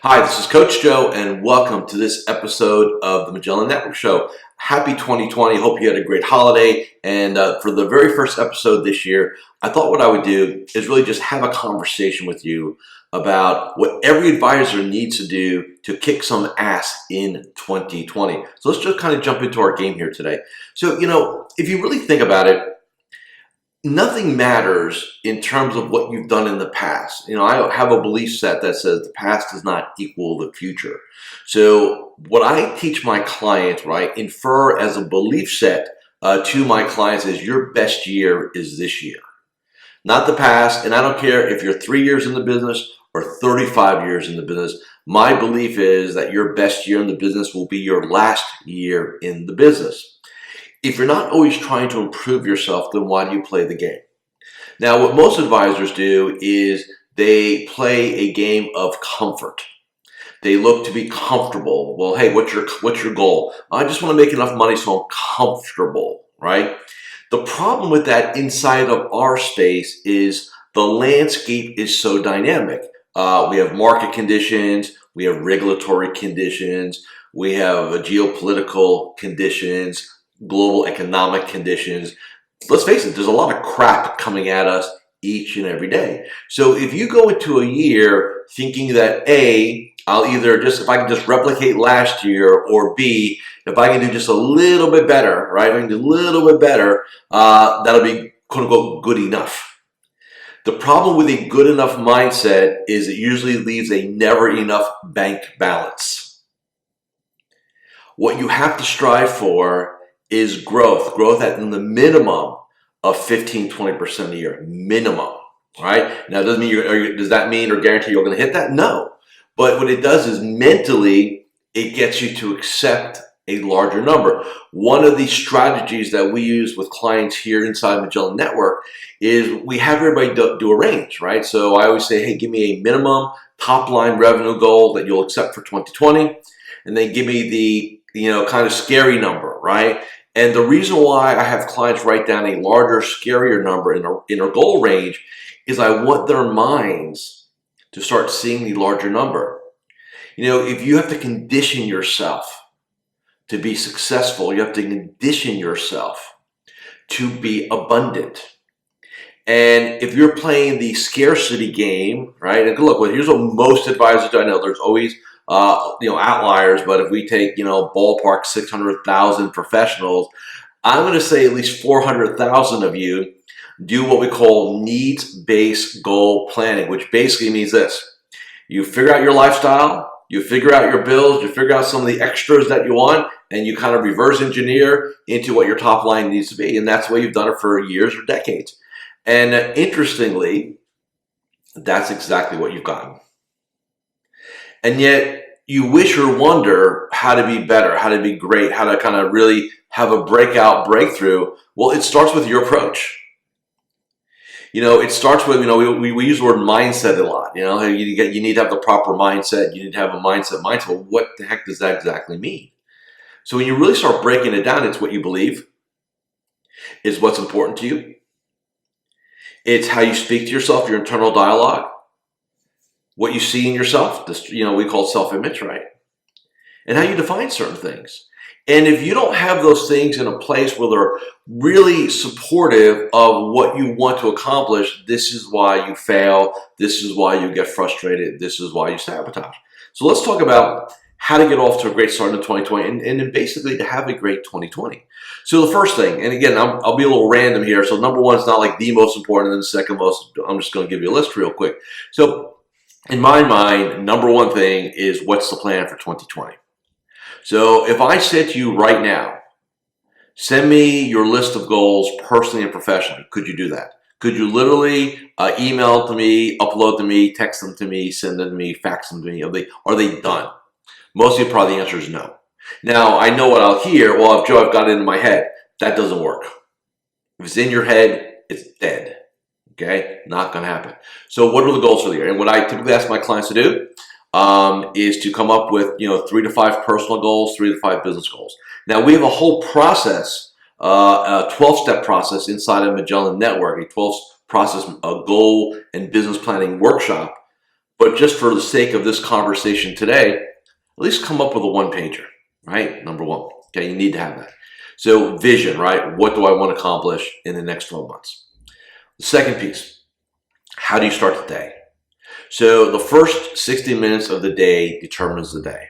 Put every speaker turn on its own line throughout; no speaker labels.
Hi, this is Coach Joe, and welcome to this episode of the Magellan Network Show. Happy 2020. Hope you had a great holiday. And for the very first episode this year, I thought what I would do is really just have a conversation with you about what every advisor needs to do to kick some ass in 2020. So let's just kind of jump into our game here today. So, if you really think about it, nothing matters in terms of what you've done in the past. I have a belief set that says the past does not equal the future. So what I teach my clients, right, infer as a belief set to my clients is your best year is this year, not the past. And I don't care if you're 3 years in the business or 35 years in the business. My belief is that your best year in the business will be your last year in the business. If you're not always trying to improve yourself, then why do you play the game? Now, what most advisors do is they play a game of comfort. They look to be comfortable. Well, hey, what's your goal? I just want to make enough money so I'm comfortable, right? The problem with that inside of our space is the landscape is so dynamic. We have market conditions, we have regulatory conditions, we have geopolitical conditions, global economic conditions. Let's face it, there's a lot of crap coming at us each and every day. So if you go into a year thinking that I'll either if I can just replicate last year, or B, if I can do just a little bit better, right? If I can do a little bit better, that'll be quote unquote good enough. The problem with a good enough mindset is it usually leaves a never enough bank balance. What you have to strive for is growth at the minimum of 15-20% a year, minimum, right? Now, does that mean or guarantee you're going to hit that? No. But what it does is mentally, it gets you to accept a larger number. One of the strategies that we use with clients here inside Magellan Network is we have everybody do a range, right? So I always say, hey, give me a minimum top line revenue goal that you'll accept for 2020, and then give me the kind of scary number, right? And the reason why I have clients write down a larger, scarier number in a goal range is I want their minds to start seeing the larger number. If you have to condition yourself to be successful, you have to condition yourself to be abundant. And if you're playing the scarcity game, right? And look, here's what most advisors do. I know there's always outliers, but if we take, ballpark 600,000 professionals, I'm going to say at least 400,000 of you do what we call needs-based goal planning, which basically means this. You figure out your lifestyle, you figure out your bills, you figure out some of the extras that you want, and you kind of reverse engineer into what your top line needs to be. And that's the way you've done it for years or decades. And interestingly, that's exactly what you've gotten. And yet you wish or wonder how to be better, how to be great, how to kind of really have a breakthrough. Well, it starts with your approach. It starts with, we use the word mindset a lot. You need to have the proper mindset. You need to have a mindset. Well, what the heck does that exactly mean? So when you really start breaking it down, it's what you believe. It's what's important to you. It's how you speak to yourself, your internal dialogue. What you see in yourself, this, we call self-image, right? And how you define certain things. And if you don't have those things in a place where they're really supportive of what you want to accomplish, this is why you fail. This is why you get frustrated. This is why you sabotage. So let's talk about how to get off to a great start in 2020 and basically to have a great 2020. So the first thing, and again, I'll be a little random here. So number one is not like the most important, and then the second most, I'm just going to give you a list real quick. So in my mind, number one thing is what's the plan for 2020? So if I said to you right now, send me your list of goals personally and professionally, could you do that? Could you literally email to me, upload to me, text them to me, send them to me, fax them to me? Are they done? Most of you probably the answer is no. Now, I know what I'll hear. Well, if Joe, I've got it in my head. That doesn't work. If it's in your head, it's dead. Okay? Not going to happen. So what are the goals for the year? And what I typically ask my clients to do is to come up with 3 to 5 personal goals, 3 to 5 business goals. Now, we have a whole process, a 12-step process inside of Magellan Network, a 12 process, a goal and business planning workshop. But just for the sake of this conversation today, at least come up with a one-pager, right? Number one. Okay, you need to have that. So vision, right? What do I want to accomplish in the next 12 months? The second piece, how do you start the day? So the first 60 minutes of the day determines the day.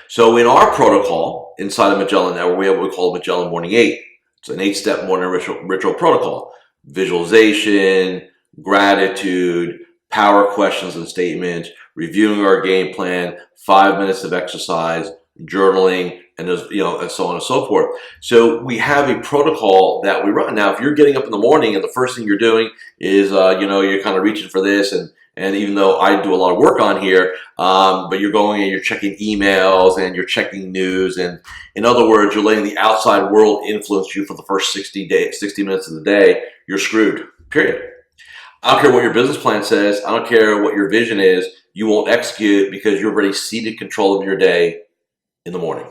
So in our protocol inside of Magellan Network, we have what we call Magellan Morning 8. It's an 8-step morning ritual protocol. Visualization, gratitude, power questions and statements, reviewing our game plan, 5 minutes of exercise, journaling, and and so on and so forth. So we have a protocol that we run. Now, if you're getting up in the morning and the first thing you're doing is, you're kind of reaching for this, and even though I do a lot of work on here, but you're going and you're checking emails and you're checking news, and in other words, you're letting the outside world influence you for the first 60 minutes of the day, you're screwed, period. I don't care what your business plan says. I don't care what your vision is. You won't execute because you've already ceded control of your day in the morning.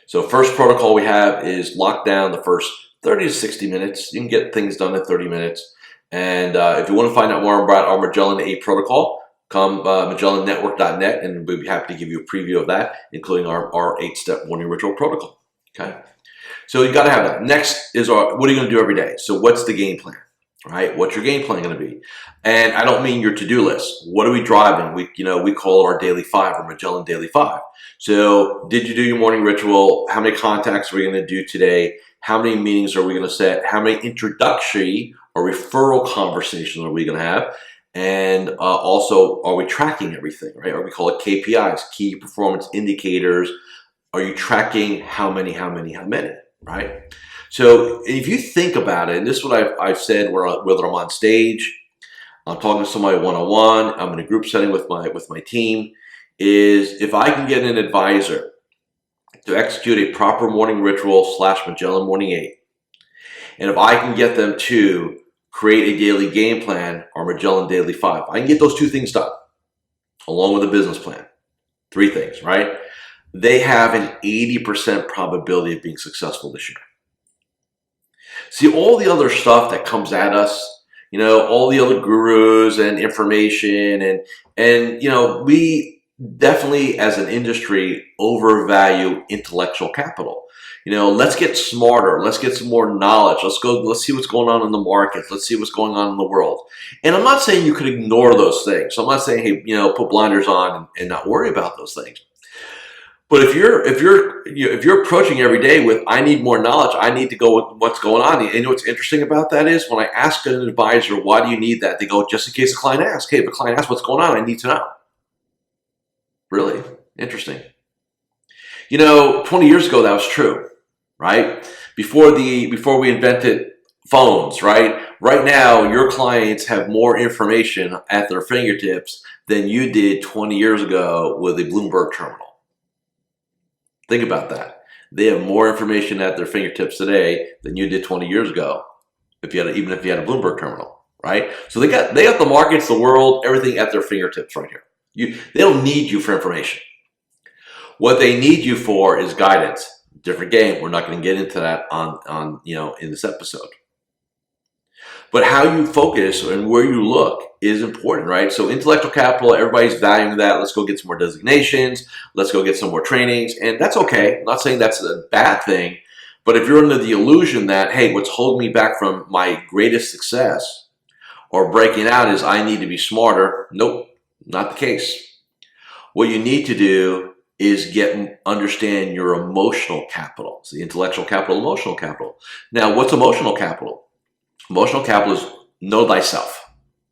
So first protocol we have is lock down the first 30 to 60 minutes. You can get things done in 30 minutes. And if you want to find out more about our Magellan 8 protocol, come MagellanNetwork.net, and we'll be happy to give you a preview of that, including our 8-step morning ritual protocol. Okay, so you got to have that. Next is what are you going to do every day? So what's the game plan? Right? What's your game plan going to be? And I don't mean your to-do list. What are we driving? We call it our Daily 5 or Magellan Daily 5. So did you do your morning ritual? How many contacts are we going to do today? How many meetings are we going to set? How many introductory or referral conversations are we going to have? And also, are we tracking everything, right? Or we call it KPIs, key performance indicators. Are you tracking how many, right? So if you think about it, and this is what I've said, whether I'm on stage, I'm talking to somebody one-on-one, I'm in a group setting with my team, is if I can get an advisor to execute a proper morning ritual / Magellan Morning 8, and if I can get them to create a daily game plan or Magellan Daily 5, I can get those two things done along with a business plan. 3 things, right? They have an 80% probability of being successful this year. See, all the other stuff that comes at us, all the other gurus and information, and we definitely as an industry overvalue intellectual capital. Let's get smarter. Let's get some more knowledge. Let's see what's going on in the market. Let's see what's going on in the world. And I'm not saying you could ignore those things. So I'm not saying, hey, put blinders on and not worry about those things. But if you're approaching every day with, I need more knowledge, I need to go with what's going on. And what's interesting about that is when I ask an advisor, why do you need that? They go, just in case the client asks. Hey, if the client asks what's going on, I need to know. Really interesting. 20 years ago, that was true, right? Before we invented phones, right? Right now, your clients have more information at their fingertips than you did 20 years ago with a Bloomberg terminal. Think about that. They have more information at their fingertips today than you did 20 years ago, even if you had a Bloomberg terminal, right? So they got the markets, the world, everything at their fingertips right here. They don't need you for information. What they need you for is guidance. Different game. We're not going to get into that on in this episode. But how you focus and where you look is important, right? So intellectual capital, everybody's valuing that. Let's go get some more designations. Let's go get some more trainings. And that's okay. I'm not saying that's a bad thing. But if you're under the illusion that, hey, what's holding me back from my greatest success or breaking out is I need to be smarter. Nope, not the case. What you need to do is understand your emotional capital. So the intellectual capital, emotional capital. Now, what's emotional capital? Emotional capital is know thyself,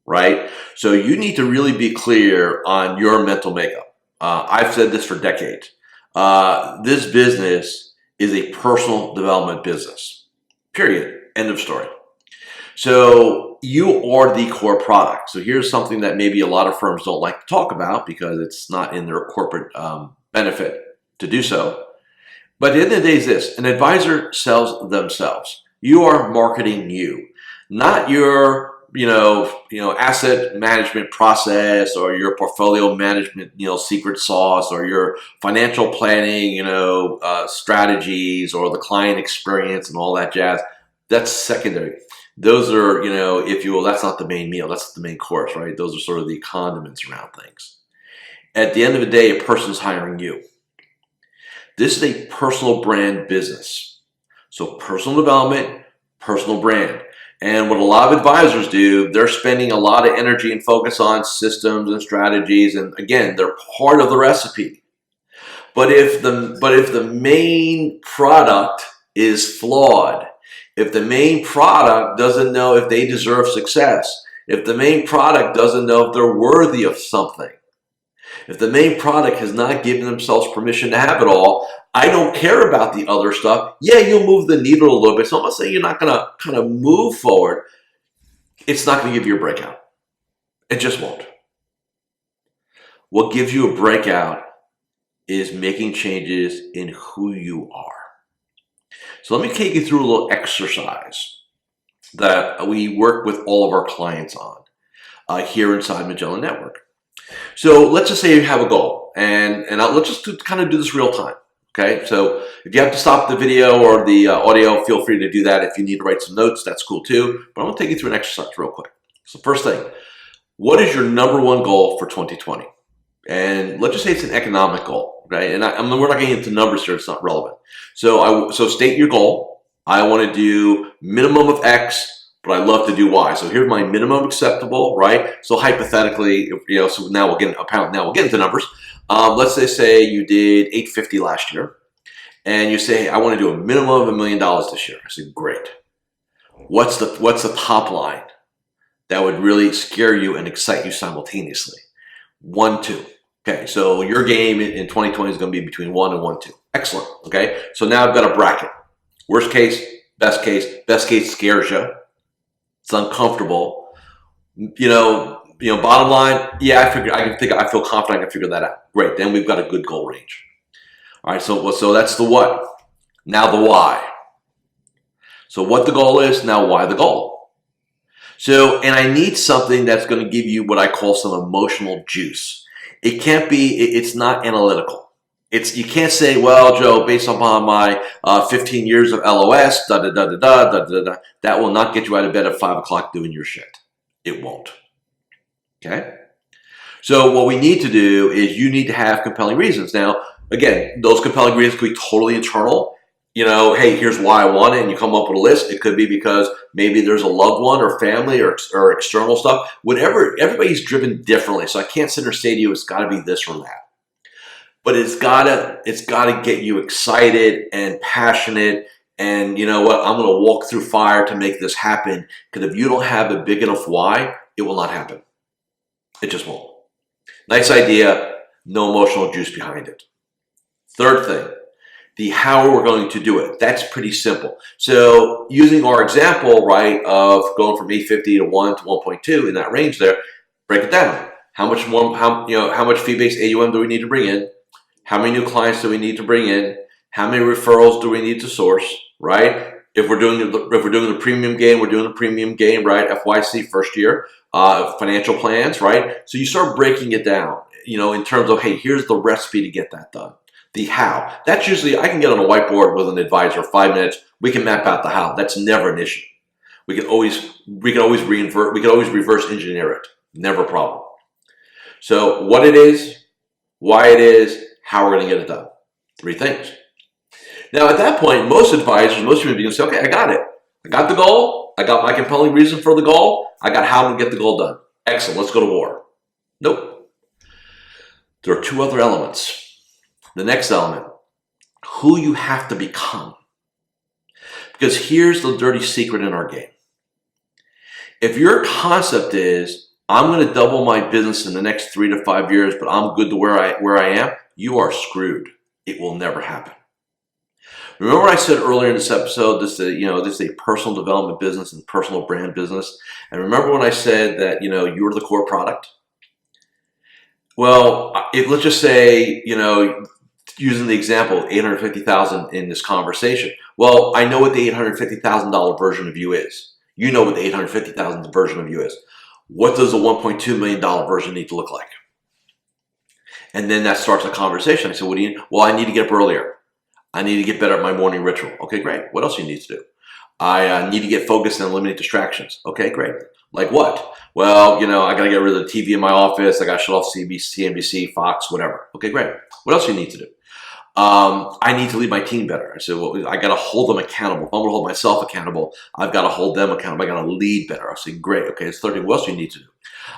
right? So you need to really be clear on your mental makeup. I've said this for decades. This business is a personal development business, period. End of story. So you are the core product. So here's something that maybe a lot of firms don't like to talk about because it's not in their corporate benefit to do so. But at the end of the day is this: an advisor sells themselves. You are marketing you, not your asset management process or your portfolio management secret sauce or your financial planning strategies or the client experience and all that jazz. That's secondary. Those are, if you will, that's not the main meal. That's the main course, right? Those are sort of the condiments around things. At the end of the day, a person's hiring you. This is a personal brand business. So personal development, personal brand. And what a lot of advisors do, they're spending a lot of energy and focus on systems and strategies. And again, they're part of the recipe. But if the main product is flawed, if the main product doesn't know if they deserve success, if the main product doesn't know if they're worthy of something, if the main product has not given themselves permission to have it all, I don't care about the other stuff. Yeah, you'll move the needle a little bit. So I'm not saying you're not going to kind of move forward. It's not going to give you a breakout. It just won't. What gives you a breakout is making changes in who you are. So let me take you through a little exercise that we work with all of our clients on here inside Magellan Network. So let's just say you have a goal, and let's just kind of do this real time. Okay, so if you have to stop the video or the audio, feel free to do that. If you need to write some notes, that's cool too. But I'm going to take you through an exercise real quick. So first thing, what is your number one goal for 2020? And let's just say it's an economic goal, okay? And we're not getting into numbers here; it's not relevant. So state your goal. I want to do minimum of X, but I love to do Y. So here's my minimum acceptable, right? So hypothetically, so now we'll get into numbers. Let's say you did 850 last year, and you say, hey, I want to do a minimum of $1 million this year. I said, great. What's the top line that would really scare you and excite you simultaneously? 1, 2. Okay, so your game in 2020 is going to be between 1 and 1, 2. Excellent. Okay, so now I've got a bracket. Worst case, best case. Best case scares you. It's uncomfortable. Bottom line, yeah, I feel confident I can figure that out. Great. Then we've got a good goal range. All right. So that's the what. Now the why. So what the goal is, now why the goal. So, and I need something that's going to give you what I call some emotional juice. It's not analytical. You can't say, well, Joe, based upon my 15 years of LOS, that will not get you out of bed at 5 o'clock doing your shit. It won't. Okay? So what we need to do is you need to have compelling reasons. Now, again, those compelling reasons could be totally internal. Hey, here's why I want it, and you come up with a list. It could be because maybe there's a loved one or family or external stuff. Whatever, everybody's driven differently. So I can't sit there and say to you, it's got to be this or that. But it's gotta get you excited and passionate. And you know what? I'm going to walk through fire to make this happen. Because if you don't have a big enough why, it will not happen. It just won't. Nice idea, no emotional juice behind it. Third thing, the how we're going to do it. That's pretty simple. So using our example, right, of going from 850 to 1 to 1.2 in that range there, break it down. How much fee-based AUM do we need to bring in? How many new clients do we need to bring in? How many referrals do we need to source, right? If we're doing the premium game, we're doing the premium game, right? FYC, first year, financial plans, right? So you start breaking it down, in terms of, hey, here's the recipe to get that done. The how. That's usually, I can get on a whiteboard with an advisor, 5 minutes. We can map out the how. That's never an issue. We can always reverse engineer it. Never a problem. So what it is, why it is, how we're going to get it done. 3 things. Now, at that point, most advisors, most human beings say, okay, I got it. I got the goal. I got my compelling reason for the goal. I got how to get the goal done. Excellent. Let's go to war. Nope. There are 2 other elements. The next element, who you have to become. Because here's the dirty secret in our game. If your concept is, I'm going to double my business in the next 3 to 5 years, but I'm good to where I am, you are screwed. It will never happen. Remember what I said earlier in this episode, this is a personal development business and personal brand business. And remember when I said that, you're the core product? Well, let's just say, using the example of $850,000 in this conversation. Well, I know what the $850,000 version of you is. You know what the $850,000 version of you is. What does the $1.2 million version need to look like? And then that starts a conversation. I said, well, I need to get up earlier. I need to get better at my morning ritual. Okay, great. What else do you need to do? I need to get focused and eliminate distractions. Okay, great. Like what? Well, I got to get rid of the TV in my office. I got to shut off CBC, NBC, Fox, whatever. Okay, great. What else do you need to do? I need to lead my team better. I said, well, I got to hold them accountable. If I'm going to hold myself accountable, I've got to hold them accountable. I got to lead better. I said, great. Okay, it's 30. What else do you need to do?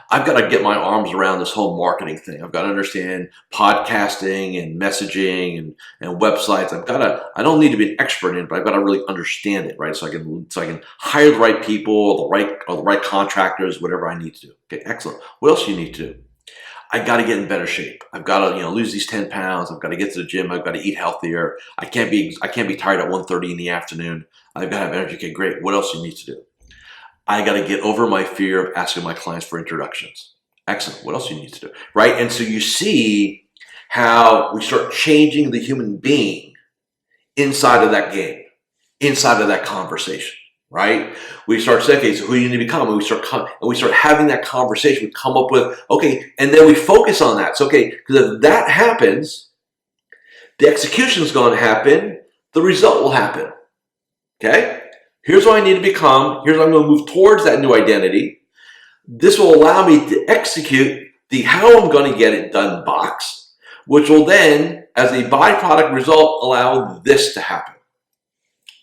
I've got to get my arms around this whole marketing thing. I've got to understand podcasting and messaging and websites. I don't need to be an expert in it, but I've got to really understand it, right? So I can hire the right people or the right contractors, whatever I need to do. Okay, excellent. What else do you need to do? I got to get in better shape. I've got to, lose these 10 pounds. I've got to get to the gym. I've got to eat healthier. I can't be tired at 1:30 in the afternoon. I've got to have energy. Okay, great. What else do you need to do? I got to get over my fear of asking my clients for introductions. Excellent. What else do you need to do? Right? And so you see how we start changing the human being inside of that game, inside of that conversation. Right? We start saying, okay, so who do you need to become? And we start having that conversation. We come up with, okay, and then we focus on that. So, okay, because if that happens, the execution is going to happen. The result will happen. Okay? Here's what I need to become. Here's what I'm going to move towards that new identity. This will allow me to execute the how I'm going to get it done box, which will then, as a byproduct result, allow this to happen.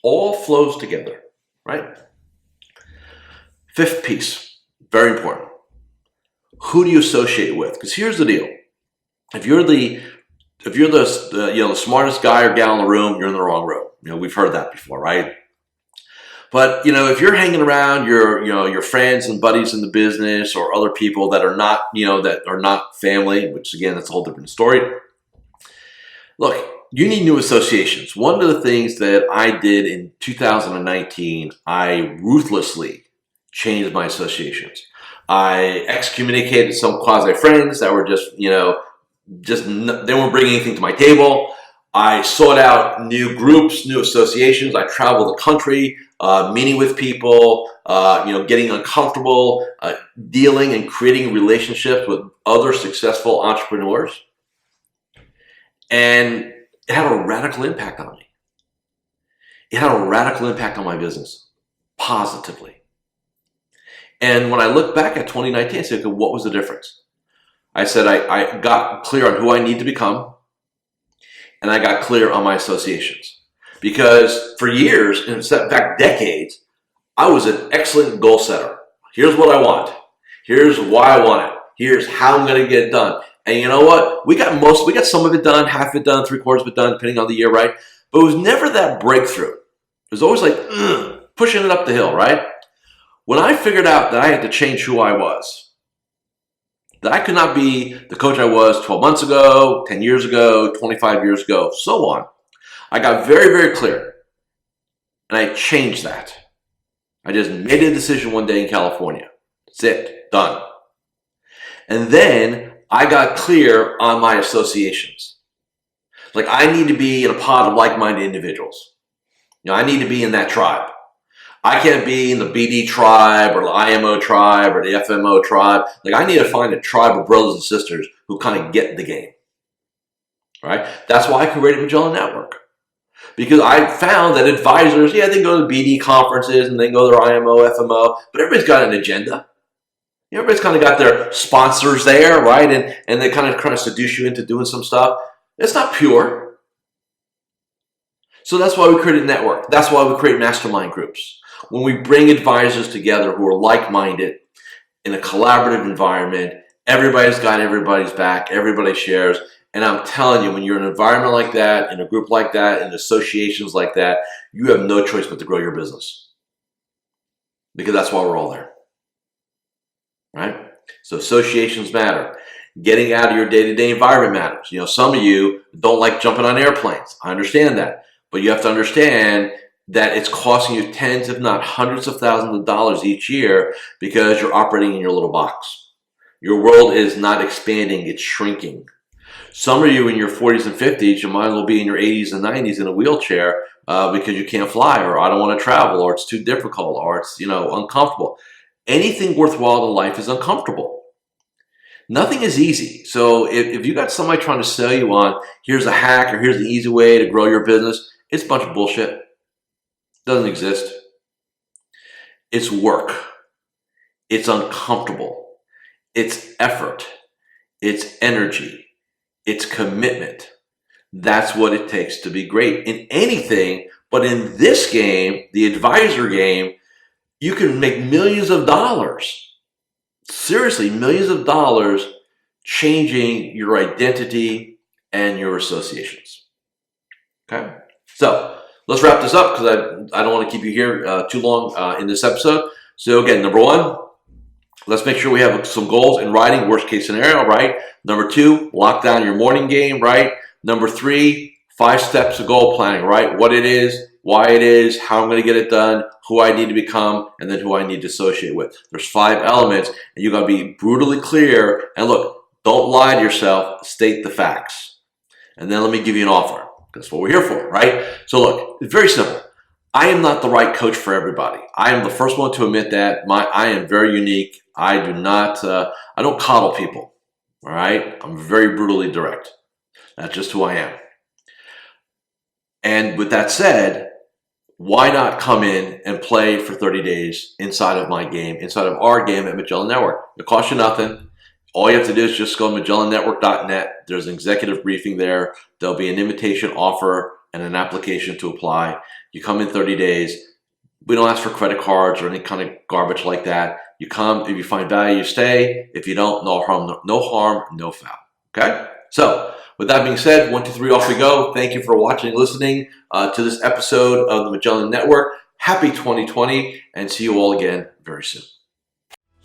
All flows together. Right? Fifth piece, very important. Who do you associate with? Because here's the deal: if you're the smartest guy or gal in the room, you're in the wrong room. We've heard that before, right? But if you're hanging around your friends and buddies in the business or other people that are not family, which again that's a whole different story. Look. You need new associations. One of the things that I did in 2019, I ruthlessly changed my associations. I excommunicated some quasi-friends that were they weren't bringing anything to my table. I sought out new groups, new associations. I traveled the country, meeting with people, getting uncomfortable, dealing and creating relationships with other successful entrepreneurs. And it had a radical impact on me. It had a radical impact on my business, positively. And when I look back at 2019, I said, okay, what was the difference? I said, I got clear on who I need to become, and I got clear on my associations. Because for years, in fact, decades, I was an excellent goal setter. Here's what I want. Here's why I want it. Here's how I'm going to get it done. And you know what? We got some of it done, half of it done, 3/4 of it done, depending on the year, right? But it was never that breakthrough. It was always like pushing it up the hill, right? When I figured out that I had to change who I was, that I could not be the coach I was 12 months ago, 10 years ago, 25 years ago, so on, I got very, very clear. And I changed that. I just made a decision one day in California. That's it. Done. And then I got clear on my associations. Like I need to be in a pod of like-minded individuals. I need to be in that tribe. I can't be in the BD tribe or the IMO tribe or the FMO tribe. Like I need to find a tribe of brothers and sisters who kind of get the game. Right? That's why I created Magellan Network. Because I found that advisors, they can go to BD conferences and they can go to their IMO, FMO, but everybody's got an agenda. Everybody's kind of got their sponsors there, right? And they kind of seduce you into doing some stuff. It's not pure. So that's why we created a network. That's why we create mastermind groups. When we bring advisors together who are like-minded in a collaborative environment, everybody's got everybody's back, everybody shares. And I'm telling you, when you're in an environment like that, in a group like that, in associations like that, you have no choice but to grow your business. Because that's why we're all there. Right? So associations matter. Getting out of your day-to-day environment matters. Some of you don't like jumping on airplanes. I understand that. But you have to understand that it's costing you tens, if not hundreds of thousands of dollars each year because you're operating in your little box. Your world is not expanding, it's shrinking. Some of you in your 40s and 50s, you might as well be in your 80s and 90s in a wheelchair because you can't fly, or I don't want to travel, or it's too difficult, or it's uncomfortable. Anything worthwhile in life is uncomfortable. Nothing is easy. So if you got somebody trying to sell you on, here's a hack or here's the easy way to grow your business, it's a bunch of bullshit. It doesn't exist. It's work. It's uncomfortable. It's effort. It's energy. It's commitment. That's what it takes to be great in anything. But in this game, the advisor game, you can make millions of dollars. Seriously, millions of dollars changing your identity and your associations. Okay? So let's wrap this up because I don't want to keep you here too long in this episode. So again, number one, let's make sure we have some goals in writing, worst case scenario, right? Number two, lock down your morning game, right? Number three, 5 steps of goal planning, right? What it is, why it is, how I'm going to get it done, who I need to become, and then who I need to associate with. There's 5 elements, and you got to be brutally clear. And look, don't lie to yourself. State the facts. And then let me give you an offer. That's what we're here for, right? So look, it's very simple. I am not the right coach for everybody. I am the first one to admit that. I am very unique. I don't coddle people, all right? I'm very brutally direct. That's just who I am. And with that said, why not come in and play for 30 days inside of my game, inside of our game at Magellan Network? It costs you nothing. All you have to do is just go to MagellanNetwork.net. There's an executive briefing there. There'll be an invitation offer and an application to apply. You come in 30 days. We don't ask for credit cards or any kind of garbage like that. You come, if you find value, you stay. If you don't, no harm, no foul. Okay? So, with that being said, 1, 2, 3, off we go. Thank you for watching and listening to this episode of the Magellan Network. Happy 2020, and see you all again very soon.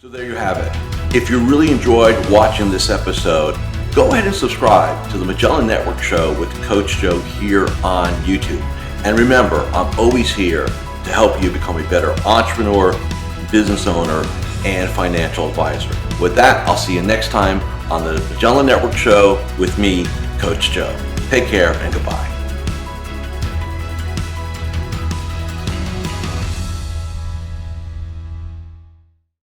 So there you have it. If you really enjoyed watching this episode, go ahead and subscribe to the Magellan Network Show with Coach Joe here on YouTube. And remember, I'm always here to help you become a better entrepreneur, business owner, and financial advisor. With that, I'll see you next time on the Magellan Network Show with me, Coach Joe. Take care and goodbye.